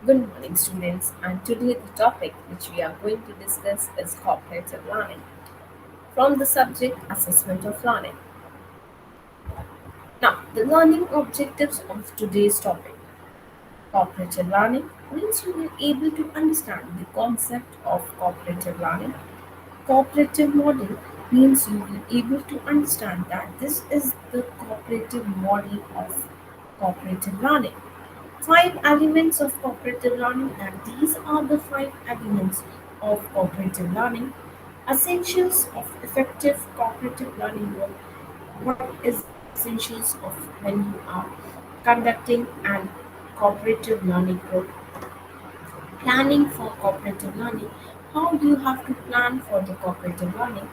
Good morning, students. And today, the topic which we are going to discuss is cooperative learning from the subject assessment of learning. Now, the learning objectives of today's topic cooperative learning means you will be able to understand the concept of cooperative learning. Cooperative model means you will be able to understand that this is the cooperative model of cooperative learning. Five elements of cooperative learning, and these are the five elements of cooperative learning. Essentials of effective cooperative learning work. What is essentials of when you are conducting an cooperative learning group? Planning for cooperative learning. How you have to plan for the cooperative learning?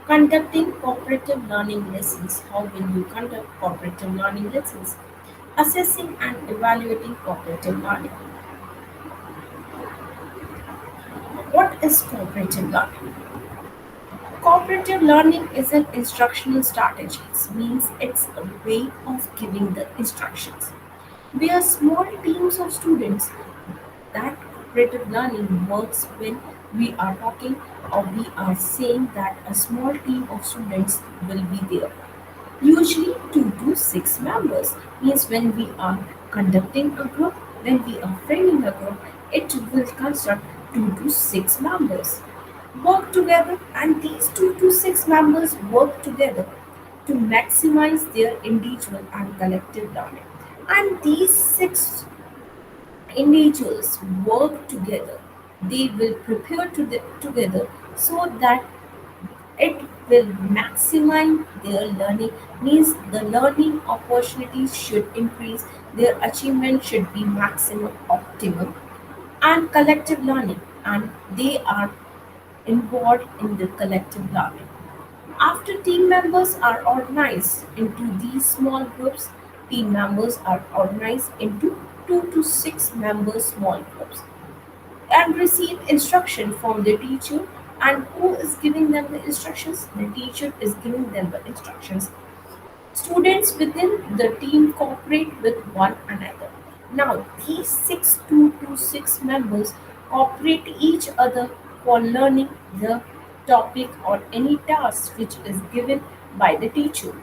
Conducting cooperative learning lessons. How will you conduct cooperative learning lessons? Assessing and evaluating cooperative learning. What is cooperative learning? Cooperative learning is an instructional strategy. It means it's a way of giving the instructions. We are small teams of students that cooperative learning works when we are talking or we are saying that a small team of students will be there. Usually 2 to 6 members means when we are conducting a group, when we are framing a group, it will construct 2 to 6 members. Work together and these 2 to 6 members work together to maximize their individual and collective learning. And these 6 individuals work together. They will prepare together so that it will maximize their learning means the learning opportunities should increase, their achievement should be maximum optimum and collective learning and they are involved in the collective learning. After team members are organized into these small groups, team members are organized into 2 to 6 member small groups and receive instruction from the teacher. And who is giving them the instructions? The teacher is giving them the instructions. Students within the team cooperate with one another. Now, these 6 members cooperate each other for learning the topic or any task which is given by the teacher.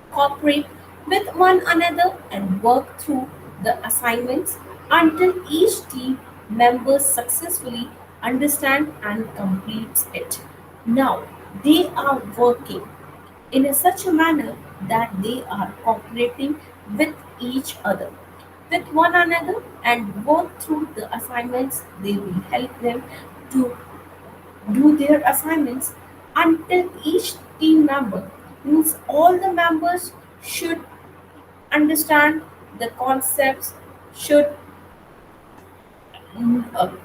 Cooperate with one another and work through the assignments until each team member successfully understand and completes it. Now they are working in such a manner that they are cooperating with each other with one another and work through the assignments. They will help them to do their assignments until each team member means all the members should understand the concepts, should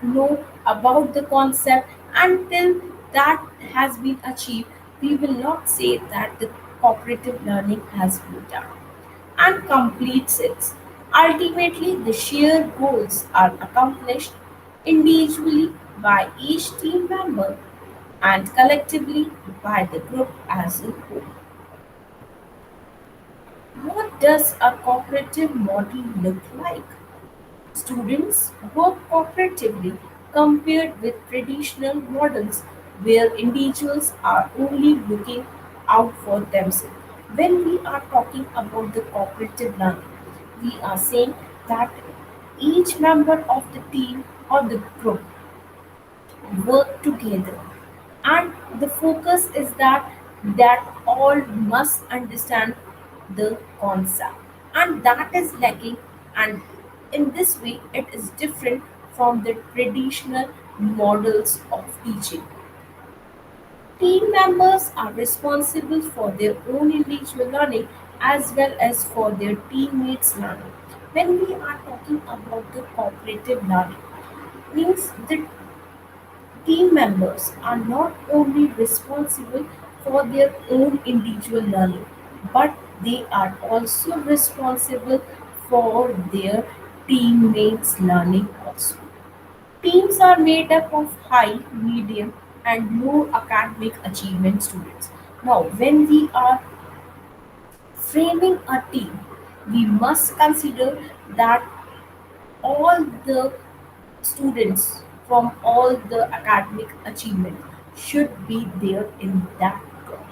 know about the concept. Until that has been achieved, we will not say that the cooperative learning has been done and completes it. Ultimately, the shared goals are accomplished individually by each team member and collectively by the group as a whole. What does a cooperative model look like? Students work cooperatively compared with traditional models where individuals are only looking out for themselves. When we are talking about the cooperative learning, we are saying that each member of the team or the group work together and the focus is that all must understand the concept and that is lacking, and in this way it is different from the traditional models of teaching. Team members are responsible for their own individual learning as well as for their teammates learning. When we are talking about the cooperative learning means the team members are not only responsible for their own individual learning, but they are also responsible for their teammates' learning also. Teams are made up of high, medium, and low academic achievement students. Now, when we are framing a team, we must consider that all the students from all the academic achievement should be there in that group.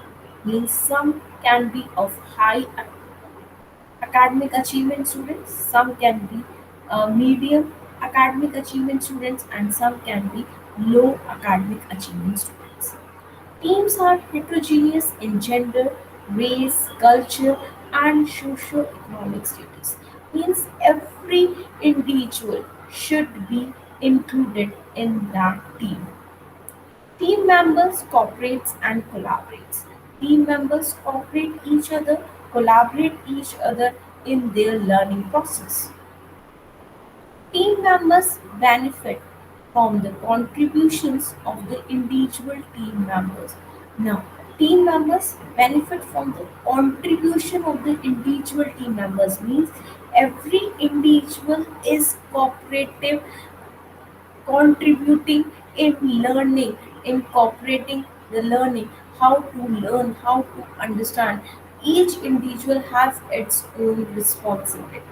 Means some can be of high academic achievement students, some can be medium academic achievement students, and some can be low academic achievement students. Teams are heterogeneous in gender, race, culture, and socio-economic status. Means every individual should be included in that team. Team members cooperates and collaborates. Team members cooperate each other, collaborate each other in their learning process. Team members benefit from the contributions of the individual team members. Now, team members benefit from the contribution of the individual team members means every individual is cooperative, contributing in learning, incorporating the learning, how to learn, how to understand. Each individual has its own responsibility.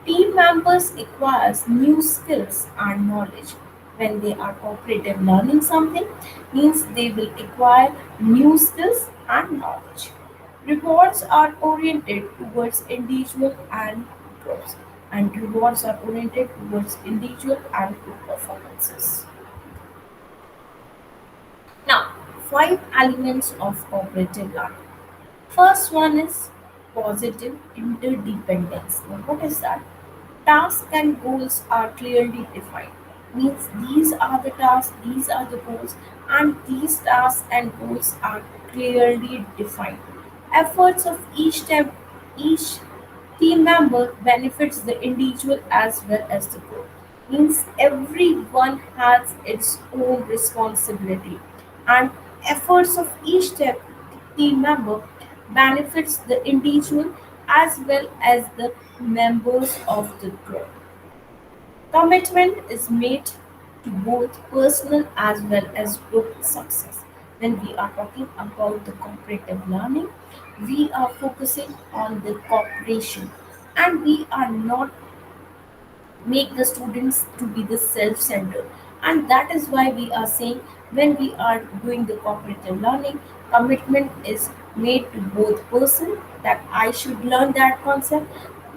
Team members acquires new skills and knowledge when they are cooperative learning something means they will acquire new skills and knowledge. Rewards are oriented towards individual and groups, and rewards are oriented towards individual and group performances. Now, five elements of cooperative learning. First one is positive interdependence. Now, what is that? Tasks and goals are clearly defined. Means these are the tasks, these are the goals, and these tasks and goals are clearly defined. Efforts of each team member benefits the individual as well as the group. Means everyone has its own responsibility, and efforts of each team member benefits the individual as well as the members of the group. Commitment is made to both personal as well as group success. When we are talking about the cooperative learning, we are focusing on the cooperation, and we are not make the students to be the self-centered, and that is why we are saying when we are doing the cooperative learning, commitment is made to both person that I should learn that concept,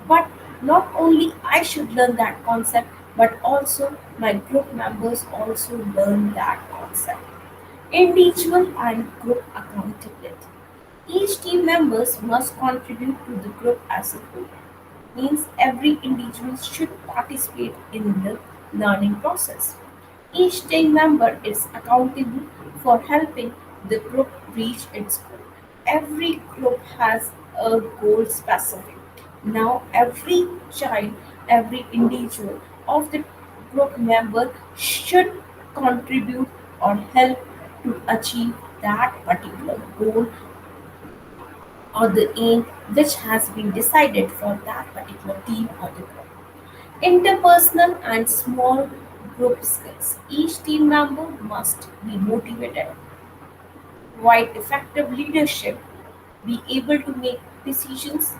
but not only I should learn that concept, but also my group members also learn that concept. Individual and group accountability. Each team members must contribute to the group as a whole. Means every individual should participate in the learning process. Each team member is accountable for helping the group reach its goal. Every group has a goal specific. Now, every child, every individual of the group member should contribute or help to achieve that particular goal or the aim which has been decided for that particular team or the group. Interpersonal and small group skills. Each team member must be motivated, provide effective leadership, be able to make decisions,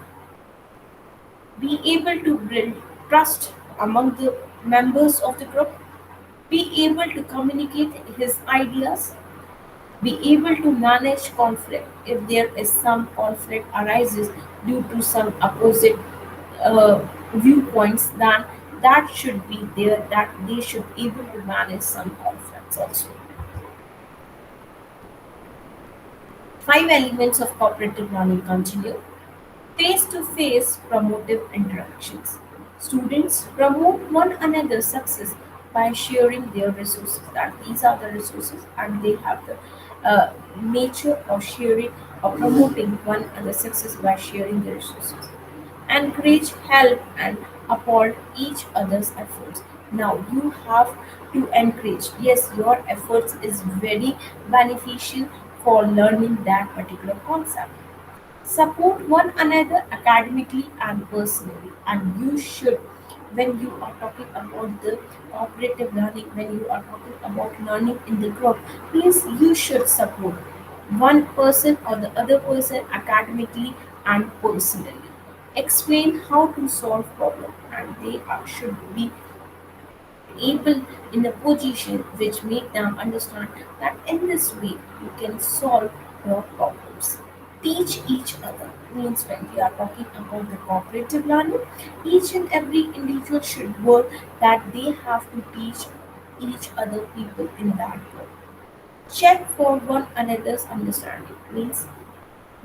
be able to build trust among the members of the group, be able to communicate his ideas, be able to manage conflict if there is some conflict arises due to some opposite uh, viewpoints, then that should be there, that they should able to manage some conflicts also. Five elements of cooperative learning continue. Face-to-face promotive interactions. Students promote one another's success by sharing their resources. That these are the resources, and they have the nature of sharing or promoting one another's success by sharing their resources. Encourage, help, and uphold each other's efforts. Now you have to encourage. Yes, your efforts is very beneficial for learning that particular concept. Support one another academically and personally, and you should, when you are talking about the cooperative learning, when you are talking about learning in the group, please you should support one person or the other person academically and personally. Explain how to solve problem and should be able in a position which make them understand that in this way you can solve your problems. Teach each other means when we are talking about the cooperative learning, each and every individual should work that they have to teach each other people in that group. Check for one another's understanding means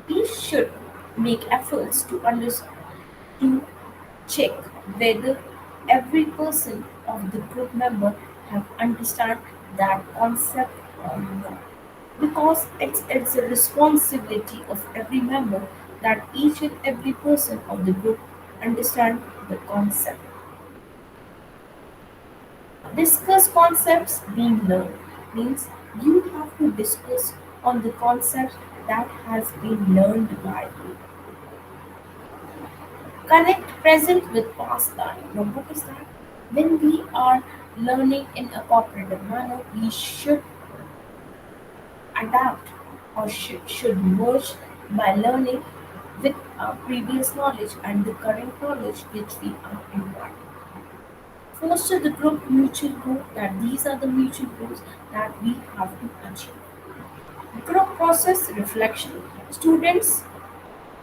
we should make efforts to understand to check whether every person of the group member have understand that concept or not. Because it's a responsibility of every member that each and every person of the group understand the concept. Discuss concepts being learned means you have to discuss on the concept that has been learned by you. Connect present with past learning. Now, what is that? When we are learning in a cooperative manner, we should adapt or should merge by learning with our previous knowledge and the current knowledge which we are imparting. Foster the group mutual goal that these are the mutual goals that we have to achieve. Group process reflection. Students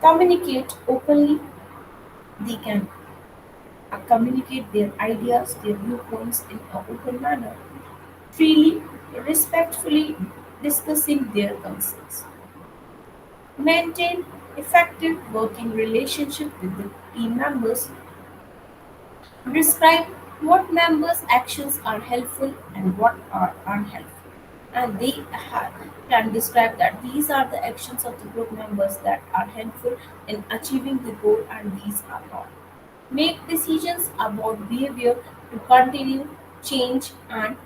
communicate openly. They can communicate their ideas, their viewpoints in an open manner, freely, respectfully discussing their concerns. Maintain effective working relationship with the team members. Describe what members' actions are helpful and what are unhelpful. And they can describe that these are the actions of the group members that are helpful in achieving the goal and these are not. Make decisions about behavior to continue, change, and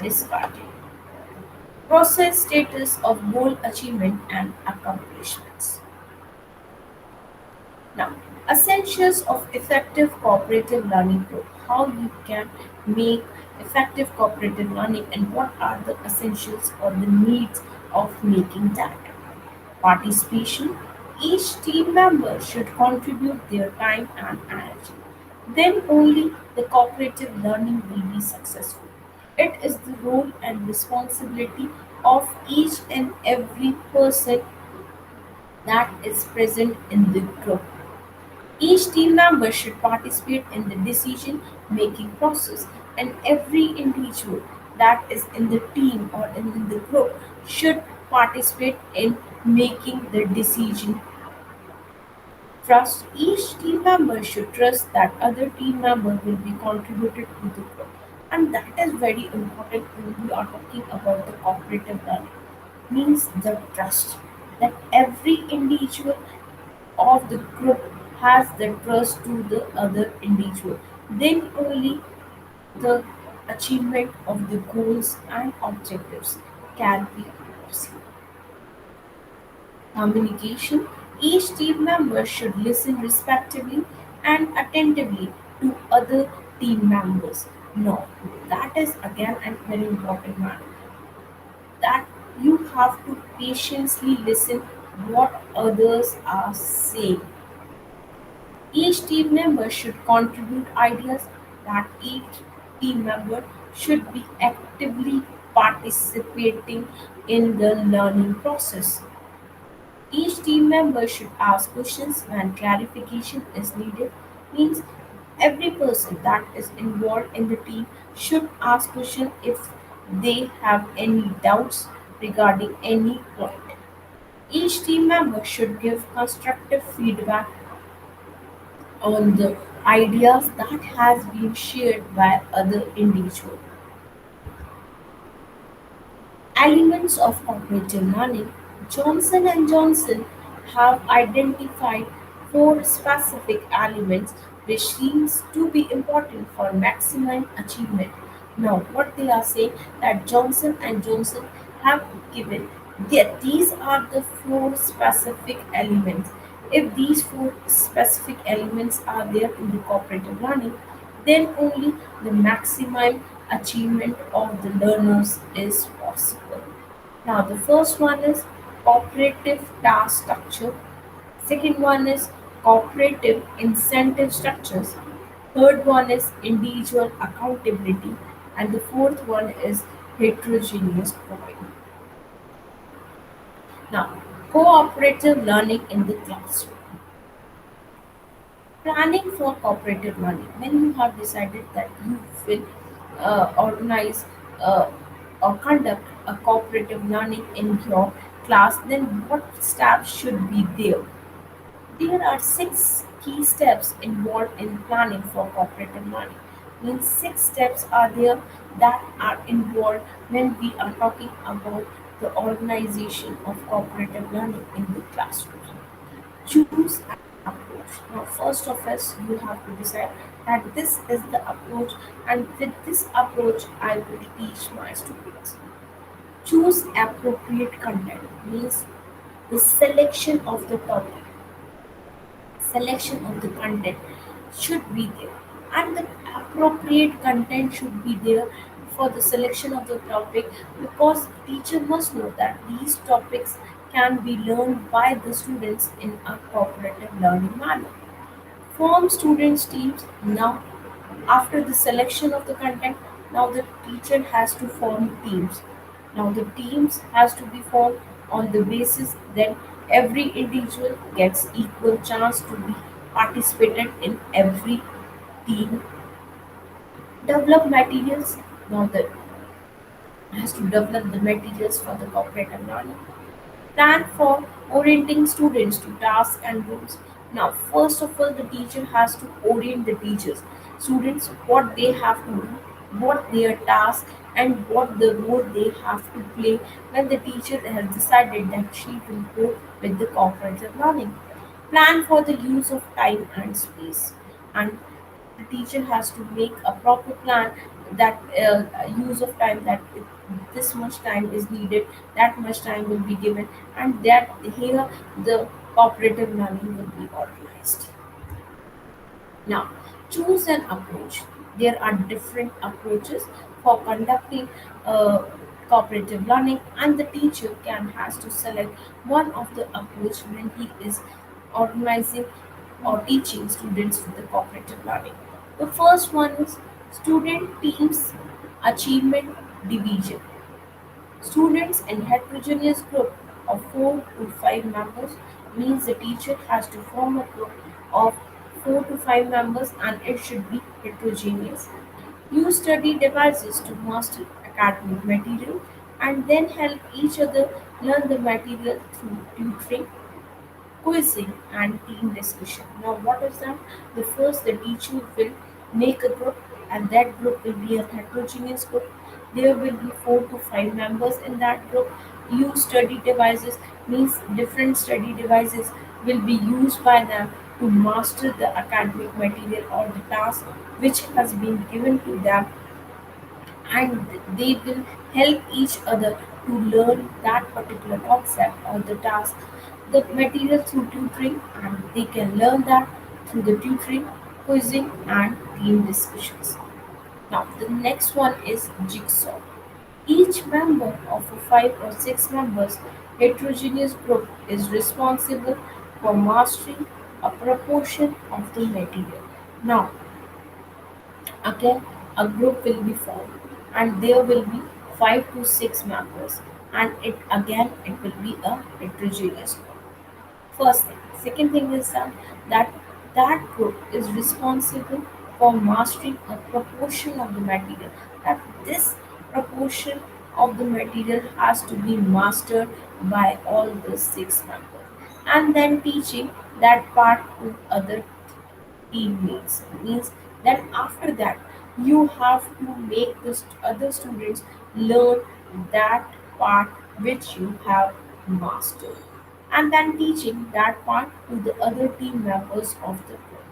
discard. Process status of goal achievement and accomplishments. Now, essentials of effective cooperative learning group. How you can make effective cooperative learning and what are the essentials or the needs of making that. Participation. Each team member should contribute their time and energy. Then only the cooperative learning will be successful. It is the role and responsibility of each and every person that is present in the group. Each team member should participate in the decision making process, and every individual that is in the team or in the group should participate in making the decision. Trust. Each team member should trust that other team member will be contributed to the group. And that is very important when we are talking about the cooperative learning. Means the trust. That every individual of the group has the trust to the other individual. Then only the achievement of the goals and objectives can be possible. Communication. Each team member should listen respectively and attentively to other team members. No, that is again a very important matter. That you have to patiently listen what others are saying. Each team member should contribute ideas that each team member should be actively participating in the learning process. Each team member should ask questions when clarification is needed. Means every person that is involved in the team should ask questions if they have any doubts regarding any point. Each team member should give constructive feedback on the ideas that has been shared by other individuals. Elements of cooperative learning. Johnson and Johnson have identified four specific elements which seems to be important for maximum achievement. Now, what they are saying that Johnson and Johnson have given that these are the four specific elements. If these four specific elements are there in the cooperative learning, then only the maximum achievement of the learners is possible. Now, the first one is cooperative task structure. Second one is cooperative incentive structures. Third one is individual accountability, and the fourth one is heterogeneous coping. Now, cooperative learning in the classroom. Planning for cooperative learning. When you have decided that you will organize uh, or conduct a cooperative learning in your class, then what steps should be there? There are six key steps involved in planning for cooperative learning. Means six steps are there that are involved when we are talking about the organization of cooperative learning in the classroom. Choose an approach. Now, first of all, you have to decide that this is the approach, and with this approach, I will teach my students. Choose appropriate content means the selection of the content should be there, and the appropriate content should be there for the selection of the topic, because teacher must know that these topics can be learned by the students in a cooperative learning manner. Form students teams. Now, after the selection of the content, now the teacher has to form teams. Now the teams has to be formed on the basis that every individual gets equal chance to be participated in every team. Develop materials. Now the has to develop the materials for the cooperative learning. Plan for orienting students to tasks and rules. Now, first of all, the teacher has to orient the teachers, students, what they have to do, what their task, and what the role they have to play when the teacher has decided that she will go with the cooperative learning. Plan for the use of time and space, and the teacher has to make a proper plan that use of time, that this much time is needed, that much time will be given, and that here the cooperative learning will be organized. Now, choose an approach. There are different approaches for conducting cooperative learning, and the teacher can has to select one of the approach when he is organizing or teaching students with the cooperative learning. The first one is student teams achievement division. Students in heterogeneous group of 4 to 5 members means the teacher has to form a group of 4 to 5 members, and it should be heterogeneous. Use study devices to master academic material and then help each other learn the material through tutoring, quizzing, and team discussion. Now, what is that? The first, the teacher will make a group, and that group will be a heterogeneous group. There will be 4 to 5 members in that group. Use study devices means different study devices will be used by them to master the academic material or the task which has been given to them, and they will help each other to learn that particular concept or the task, the material through tutoring, and they can learn that through the tutoring, quizzing, and team discussions. Now, the next one is jigsaw. Each member of a 5 or 6 members heterogeneous group is responsible for mastering a proportion of the material. Now, again, a group will be formed, and there will be 5 to 6 members, and it will be a heterogeneous group. First thing. Second thing is that that group is responsible for mastering a proportion of the material. That this proportion of the material has to be mastered by all the 6 members, and then teaching that part to other teammates. Means that after that you have to make the other students learn that part which you have mastered, and then teaching that part to the other team members of the group.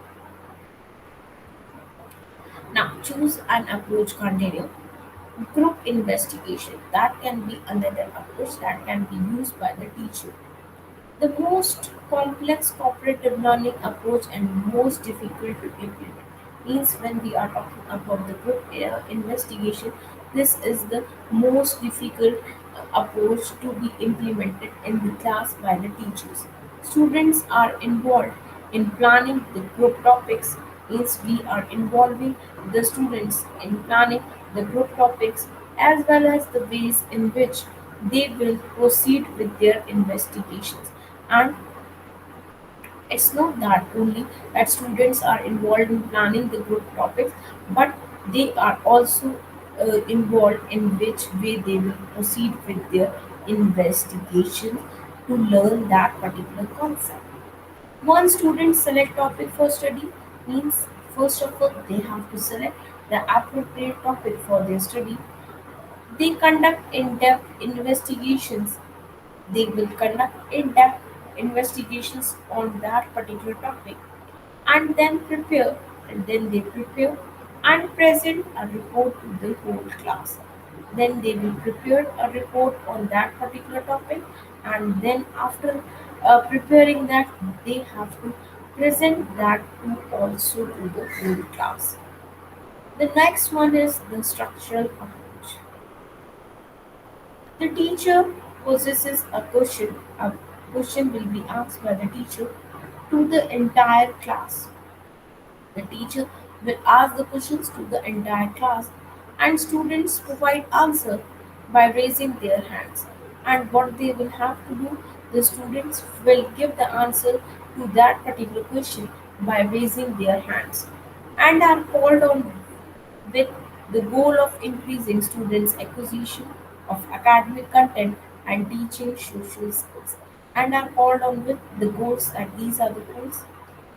Now choose an approach continue. Group investigation, that can be another approach that can be used by the teacher. The most complex cooperative learning approach and most difficult to implement means when we are talking about the group investigation, this is the most difficult approach to be implemented in the class by the teachers. Students are involved in planning the group topics, Means we are involving the students in planning the group topics as well as the ways in which they will proceed with their investigations. And it's not that only that students are involved in planning the group topics, but they are also involved in which way they will proceed with their investigation to learn that particular concept. One student select topic for study means first of all they have to select the appropriate topic for their study. They conduct in-depth investigations. They will conduct in-depth investigations on that particular topic and then prepare and then they prepare and present a report to the whole class. Then they will prepare a report on that particular topic, and then after preparing that they have to present that to also to the whole class. The next one is the structural approach. The teacher possesses a question. A question will be asked by the teacher to the entire class. The teacher will ask the questions to the entire class and students provide answer by raising their hands. And what they will have to do, the students will give the answer to that particular question by raising their hands and are called on with the goal of increasing students' acquisition of academic content and teaching social skills, and are called on with the goals that these are the goals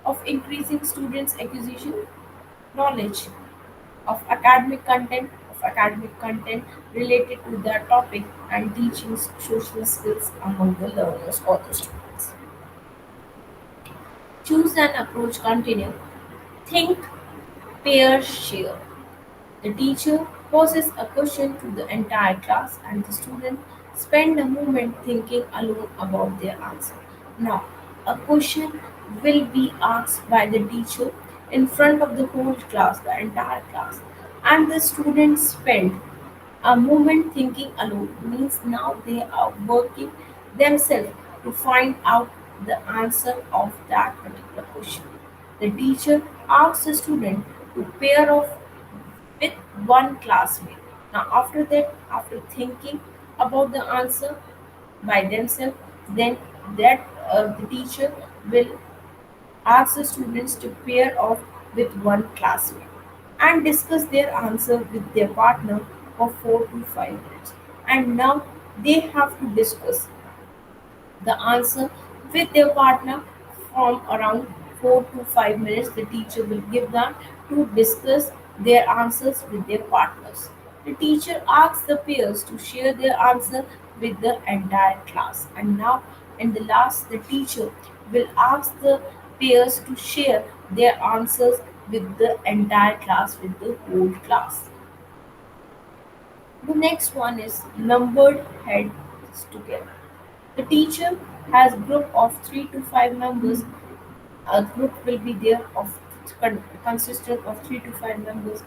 of increasing students' acquisition knowledge of academic content related to their topic and teaching social skills among the learners or the students. Choose an approach continue. Think, pair, share. The teacher poses a question to the entire class and the student spend a moment thinking alone about their answer. Now, a question will be asked by the teacher in front of the whole class, the entire class, and the students spend a moment thinking alone means now they are working themselves to find out the answer of that particular question. The teacher asks the student to pair off with one classmate. Now, after that, after thinking about the answer by themselves, then that the teacher will ask the students to pair off with one classmate and discuss their answer with their partner for 4 to 5 minutes. And now they have to discuss the answer with their partner from around 4 to 5 minutes. The teacher will give them to discuss their answers with their partners. The teacher asks the peers to share their answer with the entire class. And now, in the last, the teacher will ask the peers to share their answers with the entire class, with the whole class. The next one is numbered heads together. The teacher has group of 3 to 5 members. A group will be there of consistent of 3 to 5 members.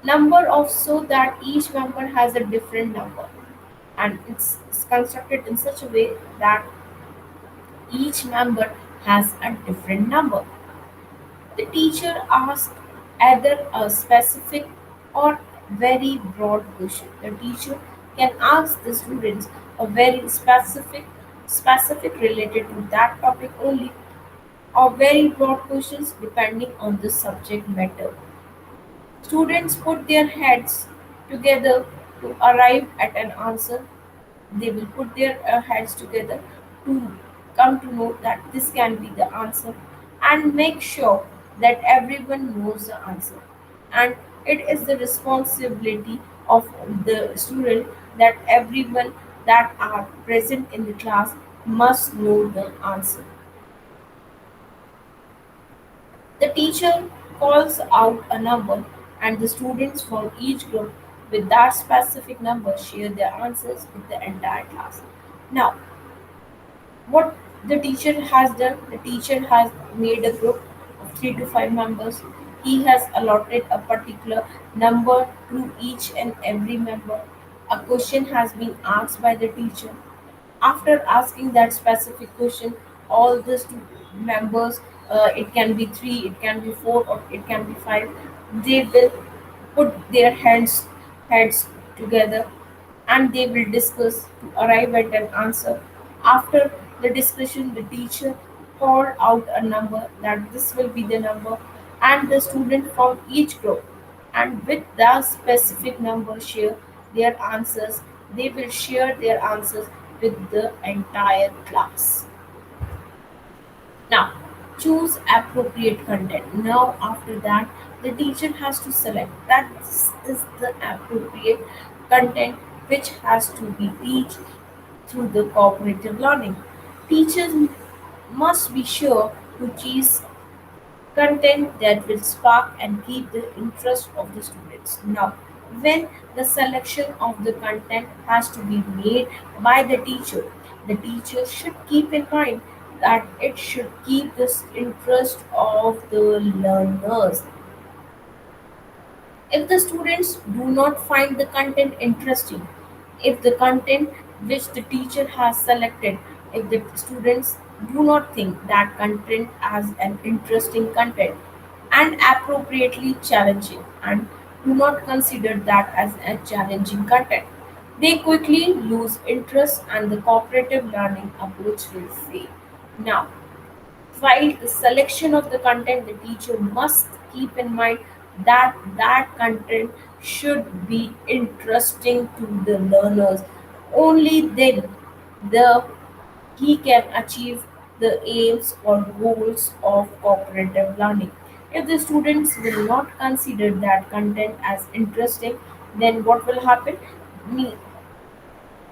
Number of so that each member has a different number, and it's constructed in such a way that each member has a different number. The teacher asks either a specific or very broad question. The teacher can ask the students a very specific related to that topic only, or very broad questions depending on the subject matter. Students put their heads together to arrive at an answer. They will put their heads together to come to know that this can be the answer and make sure that everyone knows the answer. And it is the responsibility of the student that everyone that are present in the class must know the answer. The teacher calls out a number, and the students from each group with that specific number share their answers with the entire class. Now, what the teacher has done, the teacher has made a group of 3 to 5 members. He has allotted a particular number to each and every member. A question has been asked by the teacher. After asking that specific question, all the members it can be 3, it can be 4, or it can be 5. They will put their heads together, and they will discuss to arrive at an answer. After the discussion, the teacher called out a number, that this will be the number, and the student from each group, and with the specific number share their answers. They will share their answers with the entire class. Now, choose appropriate content. Now, after that, the teacher has to select that this is the appropriate content which has to be taught through the cooperative learning. Teachers must be sure to choose content that will spark and keep the interest of the students. Now, when the selection of the content has to be made by the teacher should keep in mind that it should keep the interest of the learners. If the students do not find the content interesting, if the content which the teacher has selected, if the students do not think that content as an interesting content and appropriately challenging, and do not consider that as a challenging content, they quickly lose interest and the cooperative learning approach will fail. Now, while the selection of the content, the teacher must keep in mind that that content should be interesting to the learners. Only then the he can achieve the aims or goals of cooperative learning. If the students will not consider that content as interesting, then what will happen? Me,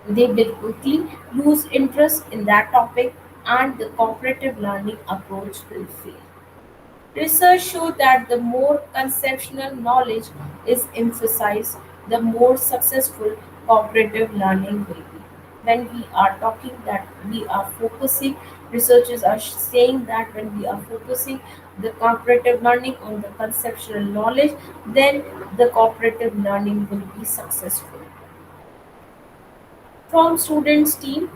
they will quickly lose interest in that topic and the cooperative learning approach will fail. Research shows that the more conceptual knowledge is emphasized, the more successful cooperative learning will be. When we are talking that we are focusing, researchers are saying that when we are focusing the cooperative learning on the conceptual knowledge, then the cooperative learning will be successful. From students' team,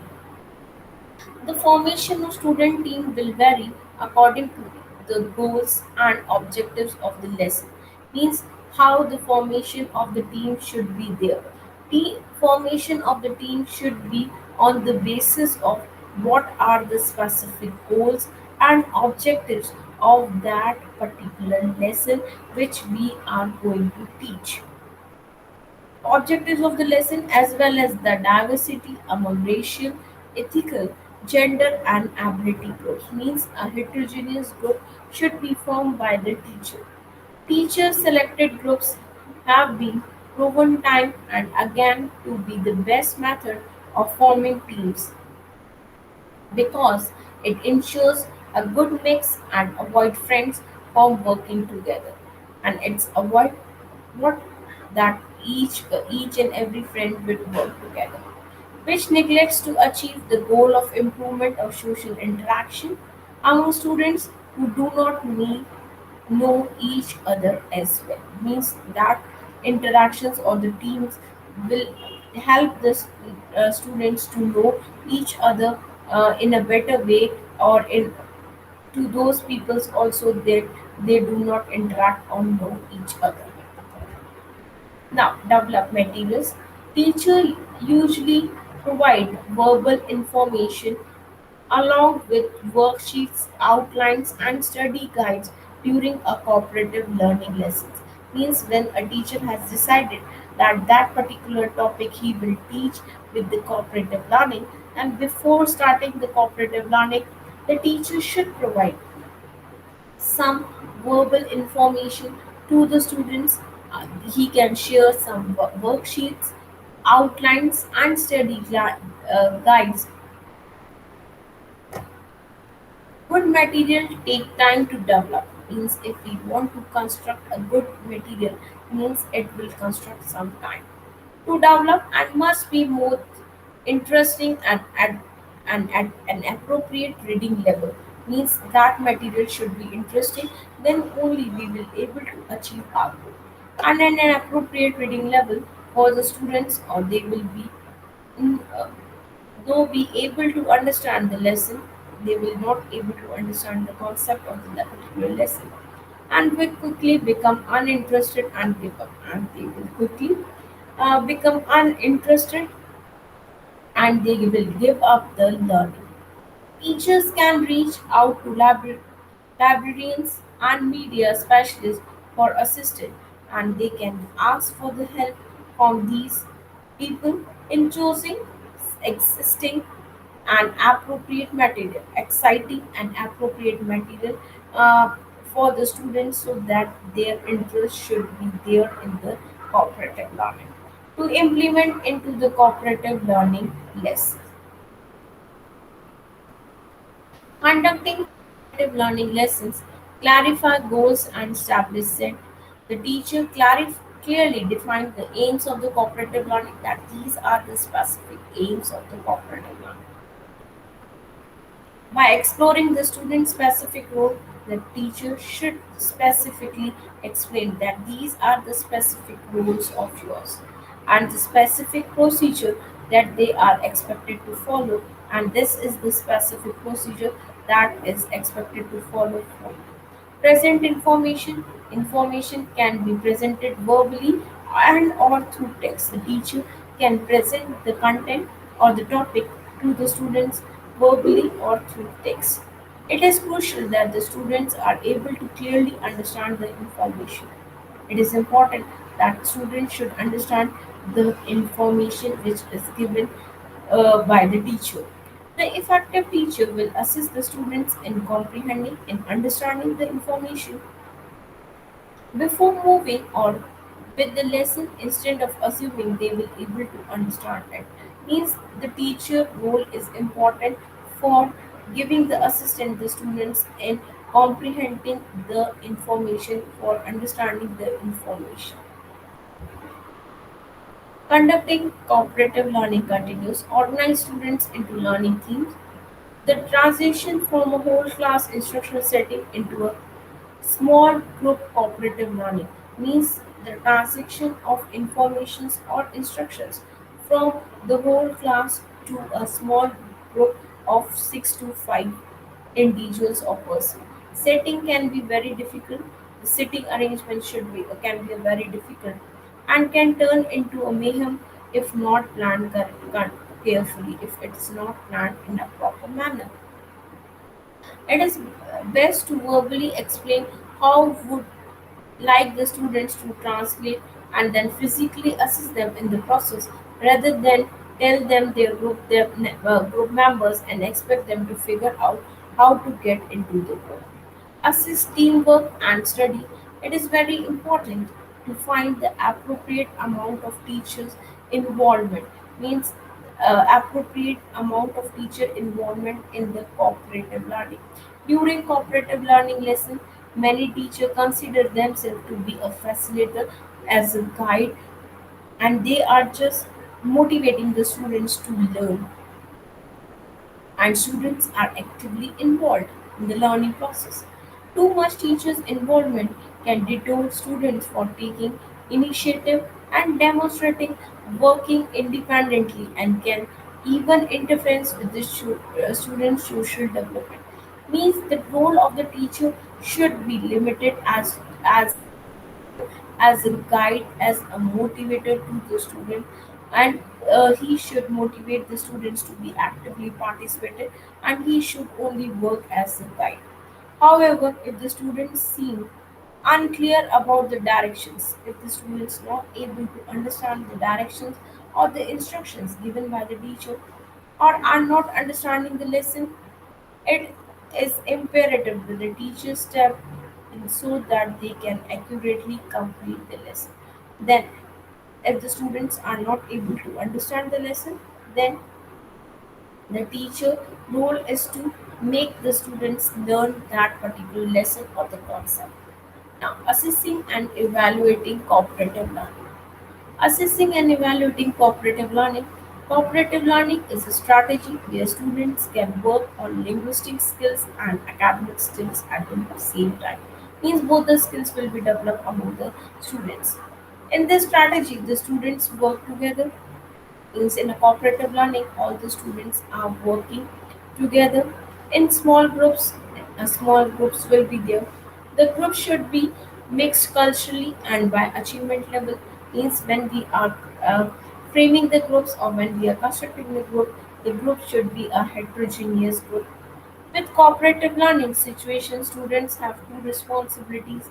the formation of student team will vary according to the goals and objectives of the lesson. Means how the formation of the team should be there. The formation of the team should be on the basis of what are the specific goals and objectives of that particular lesson which we are going to teach. Objectives of the lesson as well as the diversity among racial, ethical, gender and ability groups means a heterogeneous group should be formed by the teacher. Teacher selected groups have been proven time and again to be the best method of forming teams because it ensures a good mix and avoid friends from working together, and it's avoid what that each and every friend will work together, which neglects to achieve the goal of improvement of social interaction among students who do not know each other as well. Means that interactions or the teams will help the students to know each other in a better way, or in to those peoples also that they do not interact or know each other. Now, develop materials. Teacher usually provide verbal information along with worksheets, outlines, and study guides during a cooperative learning lessons. Means when a teacher has decided that that particular topic he will teach with the cooperative learning, and before starting the cooperative learning, the teacher should provide some verbal information to the students. He can share some worksheets, outlines, and study guides. Good material take time to develop. Means if we want to construct a good material, means it will construct some time to develop and must be more interesting and at an appropriate reading level. Means that material should be interesting, then only we will able to achieve our goal. And at an appropriate reading level for the students, or they will be mm, uh, though be able to understand the lesson they will not able to understand the concept of the particular lesson and will quickly become uninterested and give up, and they will quickly become uninterested and they will give up the learning. Teachers can reach out to librarians and media specialists for assistance, and they can ask for the help from these people in choosing existing and appropriate material, exciting and appropriate material uh, for the students so that their interest should be there in the cooperative learning. To implement into the cooperative learning lessons. Conducting cooperative learning lessons, clarify goals and establish set. The teacher clearly define the aims of the cooperative learning, that these are the specific aims of the cooperative learning. By exploring the student specific role, the teacher should specifically explain that these are the specific roles of yours and the specific procedure that they are expected to follow, and this is the specific procedure that is expected to follow from you. Present information. Information can be presented verbally and or through text. The teacher can present the content or the topic to the students verbally or through text. It is crucial that the students are able to clearly understand the information. It is important that students should understand the information which is given by the teacher. The effective teacher will assist the students in comprehending and understanding the information before moving on with the lesson instead of assuming they will able to understand it. Means the teacher role is important for giving the assistant the students in comprehending the information for understanding the information. Conducting cooperative learning continues. Organize students into learning teams. The transition from a whole class instructional setting into a small group cooperative learning means the transition of informations or instructions from the whole class to a small group of 6 to 5 individuals or person. Setting can be very difficult. The sitting arrangement should be can be very difficult and can turn into a mayhem if not planned carefully, if it is not planned in a proper manner. It is best to verbally explain how would like the students to translate and then physically assist them in the process rather than tell them their group members and expect them to figure out how to get into the group. Assist teamwork and study. It is very important to find the appropriate amount of teachers involvement, means appropriate amount of teacher involvement in the cooperative learning. During cooperative learning lesson, many teachers consider themselves to be a facilitator as a guide, and they are just motivating the students to learn, and students are actively involved in the learning process. Too much teachers' involvement can deter students from taking initiative and demonstrating working independently and can even interfere with the students' social development. Means the role of the teacher should be limited as a guide, as a motivator to the student, and he should motivate the students to be actively participated, and he should only work as a guide. However, if the students seem unclear about the directions, if the students not able to understand the directions or the instructions given by the teacher or are not understanding the lesson, it is imperative that the teachers step in so that they can accurately complete the lesson. Then, if the students are not able to understand the lesson, then the teacher role is to make the students learn that particular lesson or the concept. Now, assessing and evaluating cooperative learning. Assessing and evaluating cooperative learning. Cooperative learning is a strategy where students can work on linguistic skills and academic skills at the same time. Means both the skills will be developed among the students. In this strategy, the students work together. Means in a cooperative learning, all the students are working together In small groups will be there. The group should be mixed culturally and by achievement level. Means when we are framing the groups or when we are constructing the group should be a heterogeneous group. With cooperative learning situation, students have two responsibilities.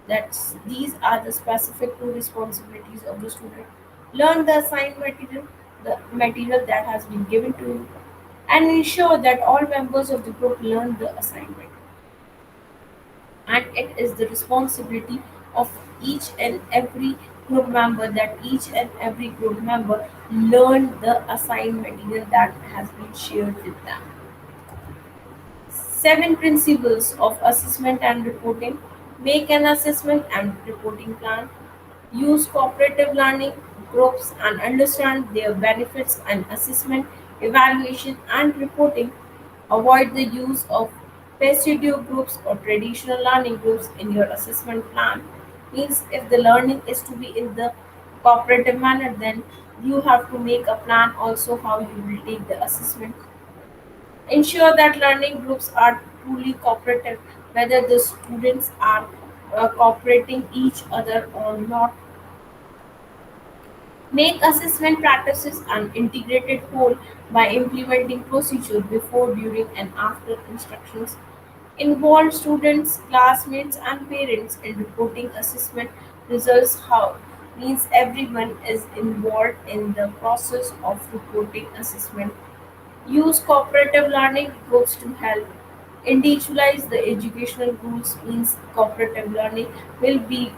That's these are the specific two responsibilities of the student. Learn the assigned material, the material that has been given to you, and ensure that all members of the group learn the assignment. And it is the responsibility of each and every group member that each and every group member learn the assigned material that has been shared with them. Seven principles of assessment and reporting. Make an assessment and reporting plan. Use cooperative learning groups and understand their benefits and assessment, evaluation, and reporting. Avoid the use of Presidio groups or traditional learning groups in your assessment plan. Means if the learning is to be in the cooperative manner, then you have to make a plan also how you will take the assessment. Ensure that learning groups are truly cooperative, whether the students are cooperating each other or not. Make assessment practices an integrated whole by implementing procedure before, during, and after instructions. Involve students, classmates, and parents in reporting assessment results. How means everyone is involved in the process of reporting assessment. Use cooperative learning groups to help individualize the educational goals. Means cooperative learning will be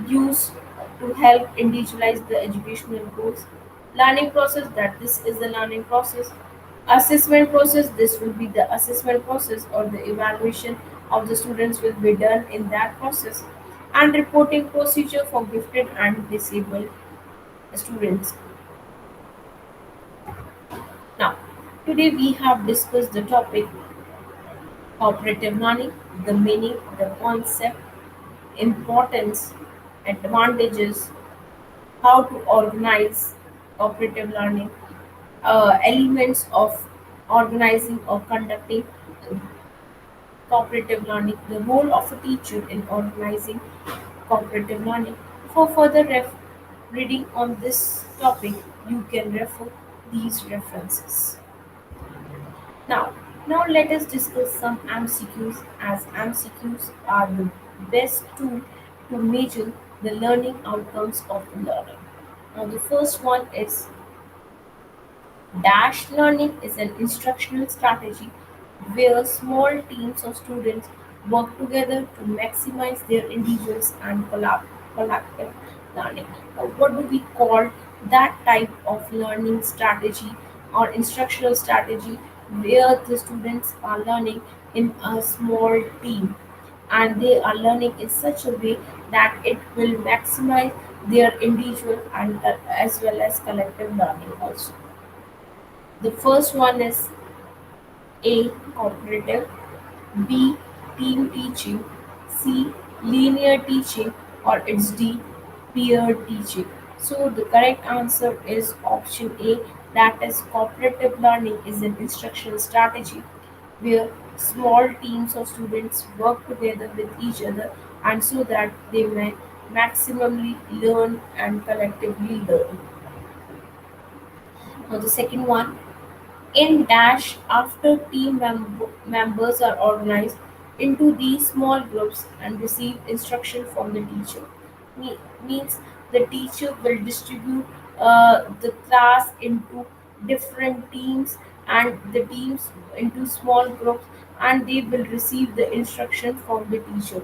used to help individualize the educational goals. Learning process, that this is the learning process. Assessment process, this will be the assessment process or the evaluation of the students will be done in that process. And reporting procedure for gifted and disabled students. Now, today we have discussed the topic cooperative learning, the meaning, the concept, importance, advantages, how to organize cooperative learning, elements of organizing or conducting cooperative learning, the role of a teacher in organizing cooperative learning. For further reading on this topic, you can refer these references. Now, now let us discuss some MCQs as MCQs are the best tool to measure the learning outcomes of the learner. Now, the first one is dash learning is an instructional strategy where small teams of students work together to maximize their individuals and collective learning. Now, what do we call that type of learning strategy or instructional strategy where the students are learning in a small team and they are learning in such a way that it will maximize their individual and as well as collective learning also. The first one is A. Cooperative, B. Team teaching, C. Linear teaching, or it's D. Peer teaching. So the correct answer is option A. That is cooperative learning is an instructional strategy where small teams of students work together with each other and so that they may maximally learn and collectively learn. Now the second one in dash after members are organized into these small groups and receive instruction from the teacher. Means the teacher will distribute the class into different teams and the teams into small groups and they will receive the instruction from the teacher.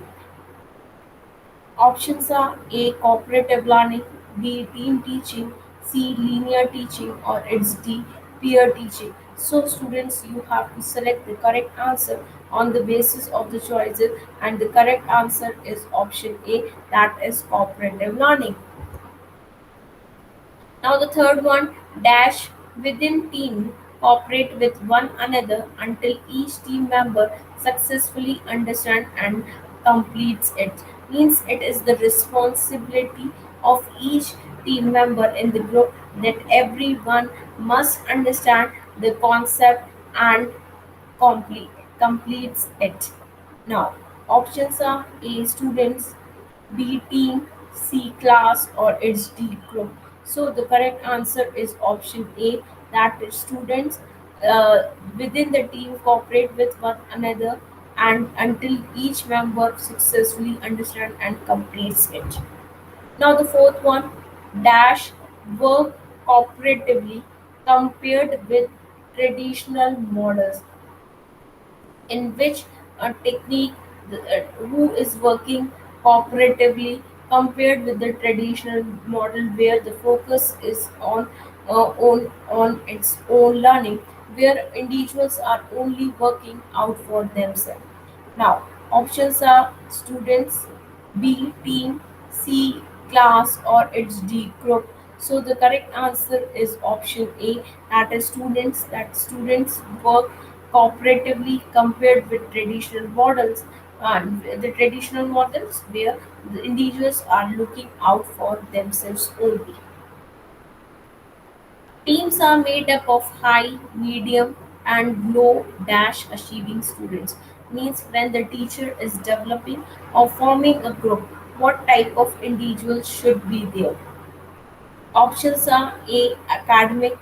Options are A. Cooperative learning, B. Team teaching, C. Linear teaching, or it's D. Peer teaching. So, students, you have to select the correct answer on the basis of the choices, and the correct answer is option A, that is cooperative learning. Now the third one, dash within team cooperate with one another until each team member successfully understands and completes it. Means it is the responsibility of each team member in the group that everyone must understand the concept and complete completes it. Now, options are A students, B team, C class, or it's D group. So the correct answer is option A, that is students within the team cooperate with one another and until each member successfully understands and completes it. Now the fourth one, dash work cooperatively compared with traditional models, in which a technique who is working cooperatively compared with the traditional model where the focus is on its own learning, where individuals are only working out for themselves. Now, options are students, B team, C class, or it's D group. So the correct answer is option A, that is students, that students work cooperatively compared with traditional models, and the traditional models where the individuals are looking out for themselves only. Teams are made up of high, medium, and low dash achieving students. Means when the teacher is developing or forming a group, what type of individuals should be there? Options are A academic,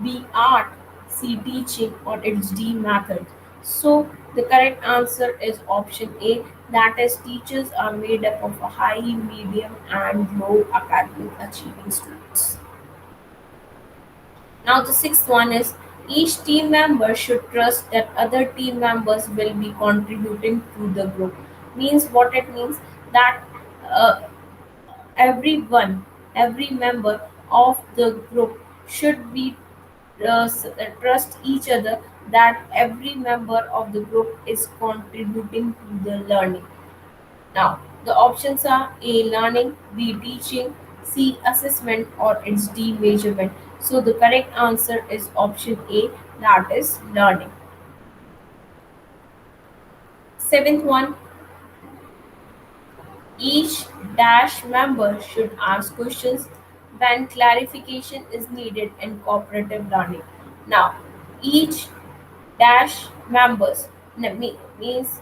B art, C teaching, or it's D method. So the correct answer is option A, that is teachers are made up of a high, medium, and low academic achieving students. Now the sixth one is each team member should trust that other team members will be contributing to the group. Means what it means, that uh, everyone, every member of the group should be trust each other, that every member of the group is contributing to the learning. Now, the options are A learning, B teaching, C assessment, or it's D measurement. So the correct answer is option A, that is learning. Seventh one, each dash member should ask questions when clarification is needed in cooperative learning. Now, each dash members means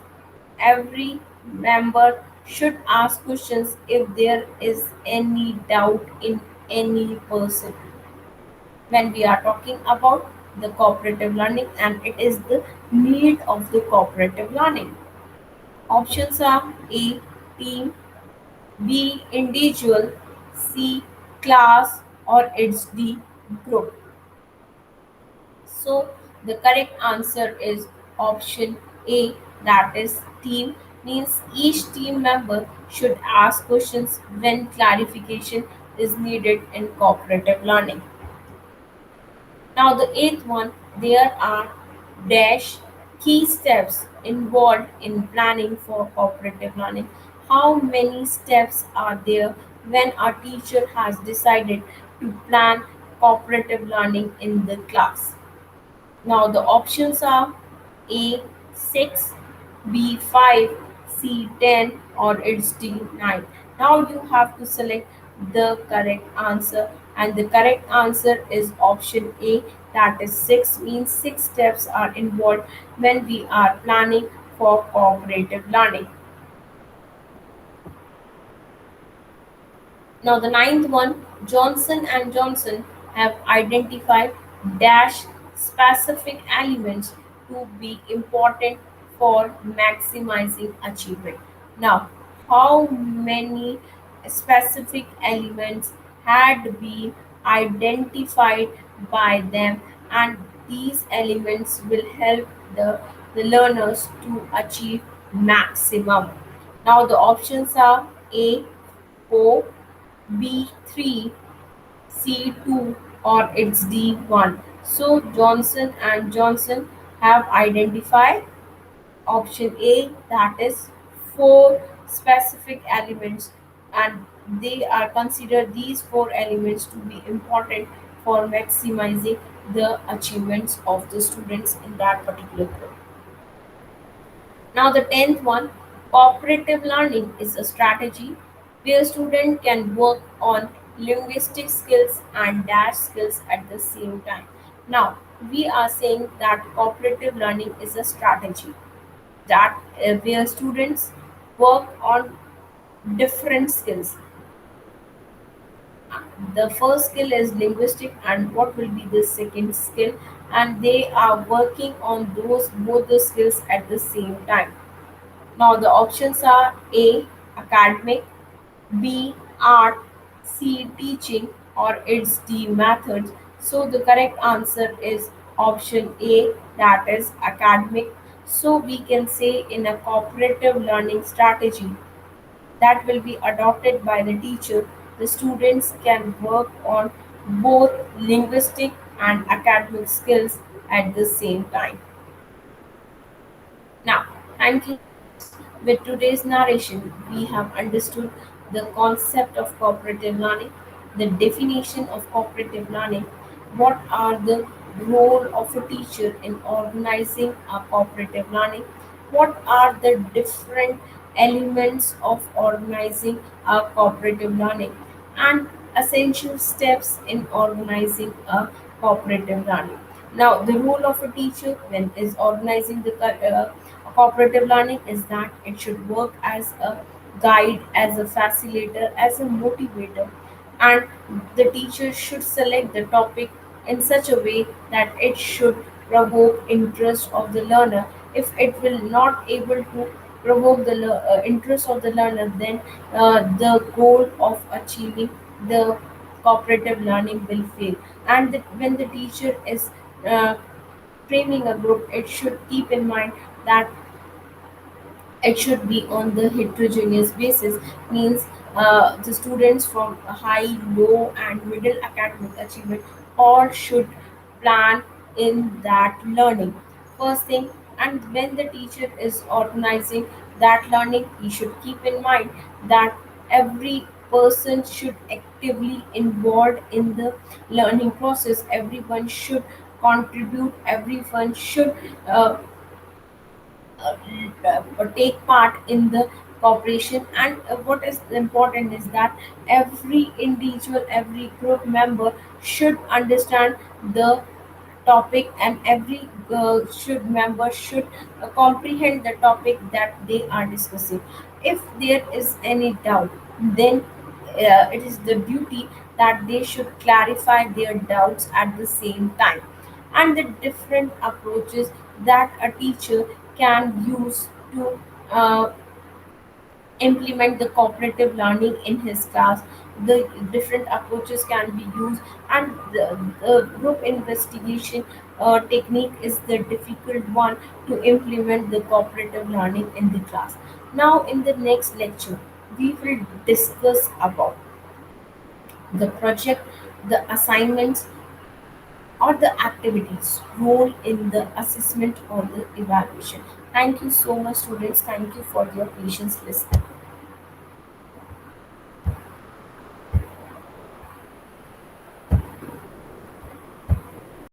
every member should ask questions if there is any doubt in any person when we are talking about the cooperative learning, and it is the need of the cooperative learning. Options are A team, B individual, C class, or it's D group. So the correct answer is option A, that is team. Means each team member should ask questions when clarification is needed in cooperative learning. Now the eighth one, there are dash key steps involved in planning for cooperative learning. How many steps are there when a teacher has decided to plan cooperative learning in the class? Now the options are A 6, B 5, C 10, or it's D 9. Now you have to select the correct answer, and the correct answer is option A, that is 6. Means 6 steps are involved when we are planning for cooperative learning. Now the ninth one, Johnson and Johnson have identified dash specific elements to be important for maximizing achievement. Now, how many specific elements had been identified by them, and these elements will help the learners to achieve maximum. Now the options are A 4, B3, C2, or it's D1. So Johnson and Johnson have identified option A, that is four specific elements, and they are consider these four elements to be important for maximizing the achievements of the students in that particular group. Now the 10th one, cooperative learning is a strategy where students can work on linguistic skills and dash skills at the same time. Now, We are saying that cooperative learning is a strategy that where students work on different skills. The first skill is linguistic, and what will be the second skill, and they are working on those both the skills at the same time. Now the options are A, academic, B, art, C, teaching, or it's D, methods. So the correct answer is option A, that is academic. So we can say in a cooperative learning strategy that will be adopted by the teacher, the students can work on both linguistic and academic skills at the same time. Now, thank you, students. With today's narration, we have understood the concept of cooperative learning, the definition of cooperative learning, what are the role of a teacher in organizing a cooperative learning, what are the different elements of organizing a cooperative learning, and essential steps in organizing a cooperative learning. Now, the role of a teacher when is organizing the cooperative learning is that it should work as a guide, as a facilitator, as a motivator, and the teacher should select the topic in such a way that it should provoke interest of the learner. If it will not able to provoke the interest of the learner, then the goal of achieving the cooperative learning will fail. And when the teacher is uh, framing a group, it should keep in mind that it should be on the heterogeneous basis, means the students from high, low, and middle academic achievement all should plan in that learning. First thing, and when the teacher is organizing that learning, he should keep in mind that every person should actively involved in the learning process. Everyone should contribute. Everyone should take part in the cooperation, and what is important is that every individual, every group member should understand the topic, and every should member should comprehend the topic that they are discussing. If there is any doubt, then it is the duty that they should clarify their doubts at the same time. And the different approaches that a teacher can use to implement the cooperative learning in his class. The different approaches can be used, and the group investigation technique is the difficult one to implement the cooperative learning in the class. Now, in the next lecture, we will discuss about the project, the assignments, or the activities role in the assessment or the evaluation. Thank you so much, students. Thank you for your patience listening.